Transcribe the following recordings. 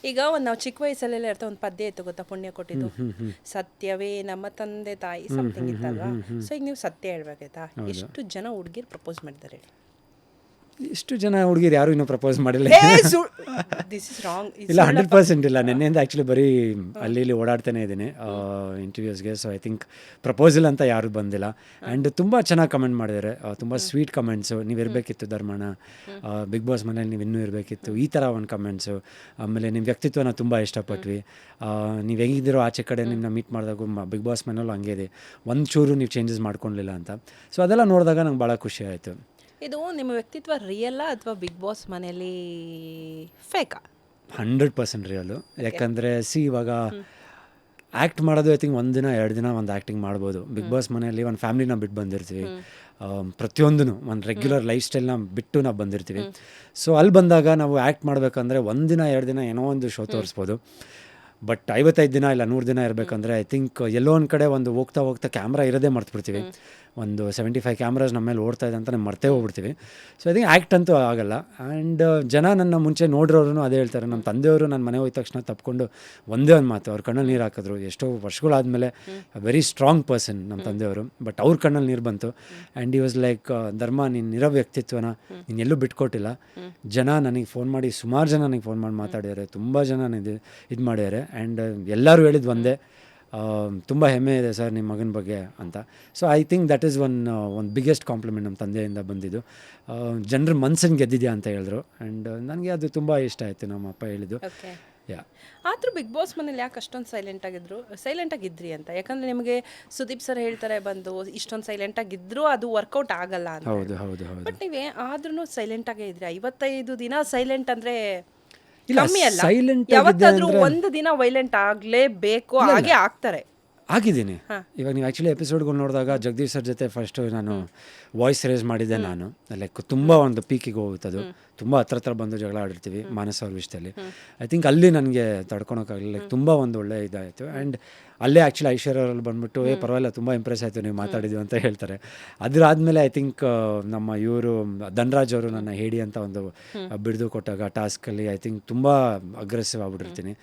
ಈಗ ಒಂದು ನಾವು ಚಿಕ್ಕ ವಯಸ್ಸಲ್ಲೆಲ್ಲ ಇರ್ತಾ ಒಂದು ಪದ್ಯ ಇತ್ತು ಗೊತ್ತಾ, ಪುಣ್ಯ ಕೊಟ್ಟಿದ್ದು, ಸತ್ಯವೇ ನಮ್ಮ ತಂದೆ ತಾಯಿ ಸಮಥಿಂಗ್ ಇತ್ತಲ್ವಾ. ಸೊ ಈಗ ನೀವು ಸತ್ಯ ಹೇಳ್ಬೇಕಾಯ್ತಾ, ಎಷ್ಟು ಜನ ಹುಡುಗಿರು ಪ್ರಪೋಸ್ ಮಾಡಿದ್ದಾರೆ ಹೇಳಿ? ಇಷ್ಟು ಜನ ಹುಡುಗಿರು ಯಾರು ಇನ್ನೂ ಪ್ರಪೋಸ್ ಮಾಡಿಲ್ಲ. This is wrong. ಇಲ್ಲ, 100% ಇಲ್ಲ. ನೆನ್ನೆಯಿಂದ ಆ್ಯಕ್ಚುಲಿ ಬರೀ ಅಲ್ಲಿ ಇಲ್ಲಿ ಓಡಾಡ್ತಾನೆ ಇದ್ದೀನಿ ಇಂಟರ್ವ್ಯೂಸ್ಗೆ. ಸೊ ಐ ಥಿಂಕ್ ಪ್ರಪೋಸಲ್ ಅಂತ ಯಾರು ಬಂದಿಲ್ಲ. ಆ್ಯಂಡ್ ತುಂಬ ಚೆನ್ನಾಗಿ ಕಮೆಂಟ್ ಮಾಡಿದ್ದಾರೆ, ತುಂಬ ಸ್ವೀಟ್ ಕಮೆಂಟ್ಸು. ನೀವು ಇರಬೇಕಿತ್ತು ಧರ್ಮಣ್ಣ, ಬಿಗ್ ಬಾಸ್ ಮನೇಲಿ ನೀವು ಇನ್ನೂ ಇರಬೇಕಿತ್ತು, ಈ ಥರ ಒಂದು ಕಮೆಂಟ್ಸು. ಆಮೇಲೆ ನಿಮ್ಮ ವ್ಯಕ್ತಿತ್ವನ ತುಂಬ ಇಷ್ಟಪಟ್ವಿ. ನೀವು ಹೆಂಗಿದ್ದೀರೋ ಆಚೆ ಕಡೆ ನಿಮ್ಮನ್ನ ಮೀಟ್ ಮಾಡಿದಾಗ ಬಿಗ್ ಬಾಸ್ ಮನೇಲೂ ಹಂಗೆ ಇದೆ, ಒಂದು ಚೂರು ನೀವು ಚೇಂಜಸ್ ಮಾಡ್ಕೊಳ್ಳಿಲ್ಲ ಅಂತ. ಸೊ ಅದೆಲ್ಲ ನೋಡಿದಾಗ ನಂಗೆ ಭಾಳ ಖುಷಿ ಆಯಿತು. ಇದು ನಿಮ್ಮ ವ್ಯಕ್ತಿತ್ವ ರಿಯಲ್ಲ ಅಥವಾ ಬಿಗ್ ಬಾಸ್ ಮನೆಯಲ್ಲಿ ಫೇಕಾ? 100% ರಿಯಲು. ಯಾಕಂದರೆ ಇವಾಗ ಆ್ಯಕ್ಟ್ ಮಾಡೋದು ಐ ಥಿಂಕ್ 1 ದಿನ 2 ದಿನ ಒಂದು ಆ್ಯಕ್ಟಿಂಗ್ ಮಾಡ್ಬೋದು. ಬಿಗ್ ಬಾಸ್ ಮನೆಯಲ್ಲಿ ಒಂದು ಫ್ಯಾಮಿಲಿನ ಬಿಟ್ಟು ಬಂದಿರ್ತೀವಿ, ಪ್ರತಿಯೊಂದೂ ಒಂದು ರೆಗ್ಯುಲರ್ ಲೈಫ್ ಸ್ಟೈಲ್ನ ಬಿಟ್ಟು ನಾವು ಬಂದಿರ್ತೀವಿ. ಸೊ ಅಲ್ಲಿ ಬಂದಾಗ ನಾವು ಆ್ಯಕ್ಟ್ ಮಾಡಬೇಕಂದ್ರೆ 1 ದಿನ 2 ದಿನ ಏನೋ ಒಂದು ಶೋ ತೋರಿಸ್ಬೋದು. ಬಟ್ 55 ದಿನ ಇಲ್ಲ 100 ದಿನ ಇರಬೇಕಂದ್ರೆ ಐ ಥಿಂಕ್ ಎಲ್ಲೋ ಒಂದು ಕಡೆ ಒಂದು ಹೋಗ್ತಾ ಕ್ಯಾಮ್ರಾ ಇರೋದೇ ಮರ್ತ್ಬಿಡ್ತೀವಿ. ಒಂದು 75 ಕ್ಯಾಮ್ರಾಸ್ ನಮ್ಮ ಮೇಲೆ ಓಡ್ತಾ ಇದೆ ಅಂತ ನಾವು ಮರ್ತೇ ಹೋಗ್ಬಿಡ್ತೀವಿ. ಸೊ ಐ ಥಿಂಕ್ ಆ್ಯಕ್ಟ್ ಅಂತೂ ಆಗಲ್ಲ. ಆ್ಯಂಡ್ ಜನ ನನ್ನ ಮುಂಚೆ ನೋಡಿರೋರು ಅದೇ ಹೇಳ್ತಾರೆ. ನಮ್ಮ ತಂದೆಯವರು ನನ್ನ ಮನೆ ಹೋದ ತಕ್ಷಣ ತಪ್ಕೊಂಡು ಒಂದೇ ಒಂದು ಮಾತು, ಅವ್ರ ಕಣ್ಣಲ್ಲಿ ನೀರು ಹಾಕಿದ್ರು. ಎಷ್ಟೋ ವರ್ಷಗಳಾದಮೇಲೆ ವೆರಿ ಸ್ಟ್ರಾಂಗ್ ಪರ್ಸನ್ ನಮ್ಮ ತಂದೆಯವರು, ಬಟ್ ಅವ್ರ ಕಣ್ಣಲ್ಲಿ ನೀರು ಬಂತು. ಆ್ಯಂಡ್ ಈ ವಾಸ್ ಲೈಕ್, ಧರ್ಮ ನೀನಿರೋ ವ್ಯಕ್ತಿತ್ವನ ನೀನು ಎಲ್ಲೂ ಬಿಟ್ಕೊಟ್ಟಿಲ್ಲ. ಜನ ನನಗೆ ಫೋನ್ ಮಾಡಿ, ಸುಮಾರು ಜನ ನನಗೆ ಫೋನ್ ಮಾಡಿ ಮಾತಾಡಿದ್ದಾರೆ, ತುಂಬ ಜನ ಇದು ಮಾಡಿದ್ದಾರೆ. ಆ್ಯಂಡ್ ಎಲ್ಲರೂ ಹೇಳಿದ್ದು ಒಂದೇ, ತುಂಬ ಹೆಮ್ಮೆ ಇದೆ ಸರ್ ನಿಮ್ಮ ಮಗನ ಬಗ್ಗೆ ಅಂತ. So I think that is ಒಂದು ಬಿಗ್ಗೆಸ್ಟ್ ಕಾಂಪ್ಲಿಮೆಂಟ್ ನಮ್ಮ ತಂದೆಯಿಂದ ಬಂದಿದ್ದು. ಜನರ ಮನ್ಸನ್ನು ಗೆದ್ದಿದ್ಯಾ ಅಂತ ಹೇಳಿದ್ರು. ಆ್ಯಂಡ್ ನನಗೆ ಅದು ತುಂಬ ಇಷ್ಟ ಆಯಿತು ನಮ್ಮ ಅಪ್ಪ ಹೇಳಿದ್ದು. ಆದರೂ ಬಿಗ್ ಬಾಸ್ ಮನೇಲಿ ಯಾಕೆ ಅಷ್ಟೊಂದು ಸೈಲೆಂಟಾಗಿದ್ರಿ ಅಂತ? ಯಾಕಂದರೆ ನಿಮಗೆ ಸುದೀಪ್ ಸರ್ ಹೇಳ್ತಾರೆ ಬಂದು, ಇಷ್ಟೊಂದು ಸೈಲೆಂಟಾಗಿದ್ದರೂ ಅದು ವರ್ಕೌಟ್ ಆಗಲ್ಲ ಅಂತ. ಹೌದು ಹೌದು ಹೌದು. ಬಟ್ ನೀವೇ ಆದ್ರೂ ಸೈಲೆಂಟಾಗೇ ಇದ್ರಿ. 55 ದಿನ ಸೈಲೆಂಟ್ ಅಂದರೆ ಇಲ್ಲ, ಸೈಲೆಂಟ್ ಯಾವತ್ತಾದ್ರೂ ಒಂದು ದಿನ ವೈಲೆಂಟ್ ಆಗಲೇಬೇಕು, ಹಾಗೆ ಆಗ್ತಾರೆ. ಆಗಿದ್ದೀನಿ. ಇವಾಗ ನೀವು ಆ್ಯಕ್ಚುಲಿ ಎಪಿಸೋಡ್ಗಳು ನೋಡಿದಾಗ ಜಗದೀಶ್ ಸರ್ ಜೊತೆ ಫಸ್ಟು ನಾನು ವಾಯ್ಸ್ ರೇಸ್ ಮಾಡಿದ್ದೆ. ನಾನು ಲೈಕ್ ತುಂಬ ಒಂದು ಪೀಕಿಗೆ ಹೋಗುತ್ತದು, ತುಂಬ ಹತ್ರ ಬಂದು ಜಗಳ ಆಡಿರ್ತೀವಿ ಮಾನಸ ಅವ್ರ ವಿಷಯದಲ್ಲಿ. ಐ ಥಿಂಕ್ ಅಲ್ಲಿ ನನಗೆ ತಡ್ಕೊಳಕ್ಕಾಗಲಿಲ್ಲ. ಲೈಕ್ ತುಂಬ ಒಂದು ಒಳ್ಳೆ ಇದಾಯಿತು. ಆ್ಯಂಡ್ ಅಲ್ಲೇ ಆ್ಯಕ್ಚುಲಿ ಐಶ್ವರ್ಯ ಅವರಲ್ಲಿ ಬಂದುಬಿಟ್ಟು ಪರವಾಗಿಲ್ಲ, ತುಂಬ ಇಂಪ್ರೆಸ್ ಆಯಿತು ನೀವು ಮಾತಾಡಿದ್ವಿ ಅಂತ ಹೇಳ್ತಾರೆ. ಅದಾದಮೇಲೆ ಐ ಥಿಂಕ್ ನಮ್ಮ ಇವರು ಧನ್ರಾಜ್ ಅವರು ನನ್ನ ಹೇಳಿ ಅಂತ ಒಂದು ಬಿಡಿದು ಕೊಟ್ಟಾಗ ಟಾಸ್ಕಲ್ಲಿ ಐ ಥಿಂಕ್ ತುಂಬ ಅಗ್ರೆಸಿವ್ ಆಗ್ಬಿಟ್ಟಿರ್ತೀನಿ.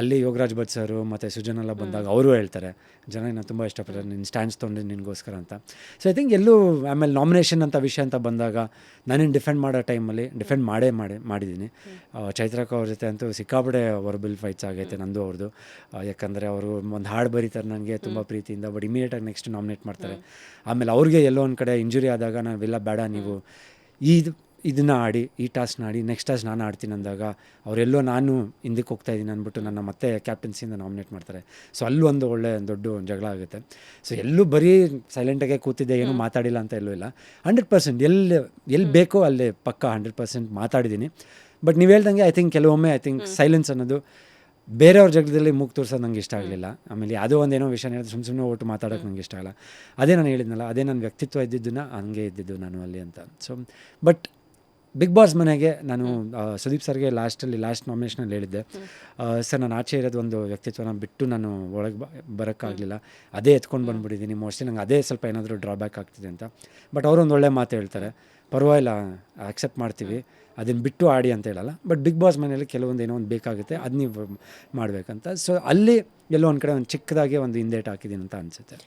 ಅಲ್ಲಿ ಯೋಗರಾಜ್ ಭಟ್ ಸರು ಮತ್ತು ಸುಜನ್ ಎಲ್ಲ ಬಂದಾಗ ಅವರು ಹೇಳ್ತಾರೆ, ಜನ ನಾನು ತುಂಬ ಇಷ್ಟಪಡ್ತಾರೆ, ನಿನ್ನ ಸ್ಟ್ಯಾಂಡ್ಸ್ ತೊಗೊಂಡು ನಿನಗೋಸ್ಕರ ಅಂತ. ಸೊ ಐ ಥಿಂಕ್ ಎಲ್ಲೂ ಆಮೇಲೆ ನಾಮಿನೇಷನ್ ಅಂತ ವಿಷಯ ಅಂತ ಬಂದಾಗ ನಾನೇನು ಡಿಫೆಂಡ್ ಮಾಡೋ ಟೈಮಲ್ಲಿ ಡಿಫೆಂಡ್ ಮಾಡಿದ್ದೀನಿ. ಚೈತ್ರಕ್ಕ ಅವ್ರ ಜೊತೆ ಅಂತೂ ಸಿಕ್ಕಾಪಟ್ಟೆ ಬಿಲ್ ಫೈಟ್ಸ್ ಆಗೈತೆ ನಂದು ಅವ್ರದ್ದು. ಯಾಕಂದರೆ ಅವರು ಒಂದು ಹಾಡು ಬರೀತಾರೆ ನನಗೆ ತುಂಬ ಪ್ರೀತಿಯಿಂದ, ಬಟ್ ಇಮಿಡಿಯೇಟಾಗಿ ನೆಕ್ಸ್ಟ್ ನಾಮಿನೇಟ್ ಮಾಡ್ತಾರೆ. ಆಮೇಲೆ ಅವ್ರಿಗೆ ಎಲ್ಲೋ ಒಂದು ಕಡೆ ಇಂಜುರಿ ಆದಾಗ ನಾವೆಲ್ಲ ಬೇಡ, ನೀವು ಇದನ್ನು ಆಡಿ, ಈ ಟಾಸ್ಕ್ನ ಆಡಿ, ನೆಕ್ಸ್ಟ್ ಟಾಸ್ಕ್ ನಾನು ಆಡ್ತೀನಿ ಅಂದಾಗ ಅವರೆಲ್ಲೋ ನಾನು ಹಿಂದಕ್ಕೆ ಹೋಗ್ತಾಯಿದ್ದೀನಿ ಅಂದ್ಬಿಟ್ಟು ನನ್ನ ಮತ್ತೆ ಕ್ಯಾಪ್ಟನ್ಸಿಯಿಂದ ನಾಮಿನೇಟ್ ಮಾಡ್ತಾರೆ. ಸೊ ಅಲ್ಲೂ ಒಂದು ಒಳ್ಳೆ ದೊಡ್ಡ ಜಗಳ ಆಗುತ್ತೆ. ಸೊ ಎಲ್ಲೂ ಬರೀ ಸೈಲೆಂಟಾಗೆ ಕೂತಿದ್ದೆ, ಏನೂ ಮಾತಾಡಿಲ್ಲ ಅಂತ ಎಲ್ಲೂ ಇಲ್ಲ. 100% ಎಲ್ಲಿ ಬೇಕೋ ಅಲ್ಲಿ ಪಕ್ಕ 100% ಮಾತಾಡಿದ್ದೀನಿ. ಬಟ್ ನೀವು ಹೇಳ್ದಂಗೆ ಐ ಥಿಂಕ್ ಕೆಲವೊಮ್ಮೆ ಐ ಥಿಂಕ್ ಸೈಲೆನ್ಸ್ ಅನ್ನೋದು ಬೇರೆಯವ್ರ ಜಗದಲ್ಲಿ ಮೂಗು ತೋರ್ಸೋದು ನಂಗೆ ಇಷ್ಟ ಆಗಲಿಲ್ಲ. ಆಮೇಲೆ ಯಾವುದೋ ಒಂದೇನೋ ವಿಷಯ ಹೇಳಿದ್ರೆ ಸುಮ್ಮನೆ ಒಟ್ಟು ಮಾತಾಡೋಕೆ ನಂಗೆ ಇಷ್ಟ ಆಗಲ್ಲ. ಅದೇ ನಾನು ಹೇಳಿದ್ನಲ್ಲ, ಅದೇ ನನ್ನ ವ್ಯಕ್ತಿತ್ವ ಇದ್ದಿದ್ದನ್ನ ಹಂಗೆ ಇದ್ದಿದ್ದು ನಾನು ಅಲ್ಲಿ ಅಂತ. ಸೊ ಬಟ್ ಬಿಗ್ ಬಾಸ್ ಮನೆಗೆ ನಾನು ಸುದೀಪ್ ಸರ್ಗೆ ಲಾಸ್ಟ್ ನಾಮಿನೇಷನಲ್ಲಿ ಹೇಳಿದ್ದೆ, ಸರ್ ನಾನು ಆಚೆ ಇರೋದು ಒಂದು ವ್ಯಕ್ತಿತ್ವನ ಬಿಟ್ಟು ನಾನು ಒಳಗೆ ಬರೋಕ್ಕಾಗಲಿಲ್ಲ, ಅದೇ ಎತ್ಕೊಂಡು ಬಂದುಬಿಟ್ಟಿದ್ದೀನಿ. ಮೋಸ್ಟ್ಲಿ ನಂಗೆ ಅದೇ ಸ್ವಲ್ಪ ಏನಾದರೂ ಡ್ರಾಬ್ಯಾಕ್ ಆಗ್ತಿದೆ ಅಂತ. ಬಟ್ ಅವರೊಂದು ಒಳ್ಳೆ ಮಾತು ಹೇಳ್ತಾರೆ, ಪರವಾಗಿಲ್ಲ ಆಕ್ಸೆಪ್ಟ್ ಮಾಡ್ತೀವಿ, ಅದನ್ನು ಬಿಟ್ಟು ಆಡಿ ಅಂತ ಹೇಳಲ್ಲ. ಬಟ್ ಬಿಗ್ ಬಾಸ್ ಮನೆಯಲ್ಲಿ ಕೆಲವೊಂದು ಏನೋ ಒಂದು ಬೇಕಾಗುತ್ತೆ, ಅದು ನೀವು ಮಾಡಬೇಕಂತ. ಸೊ ಅಲ್ಲಿ ಎಲ್ಲೋ ಒಂದು ಕಡೆ ಒಂದು ಚಿಕ್ಕದಾಗಿ ಒಂದು ಹಿಂದೇಟು ಹಾಕಿದ್ದೀನಿ ಅಂತ ಅನಿಸುತ್ತೆ.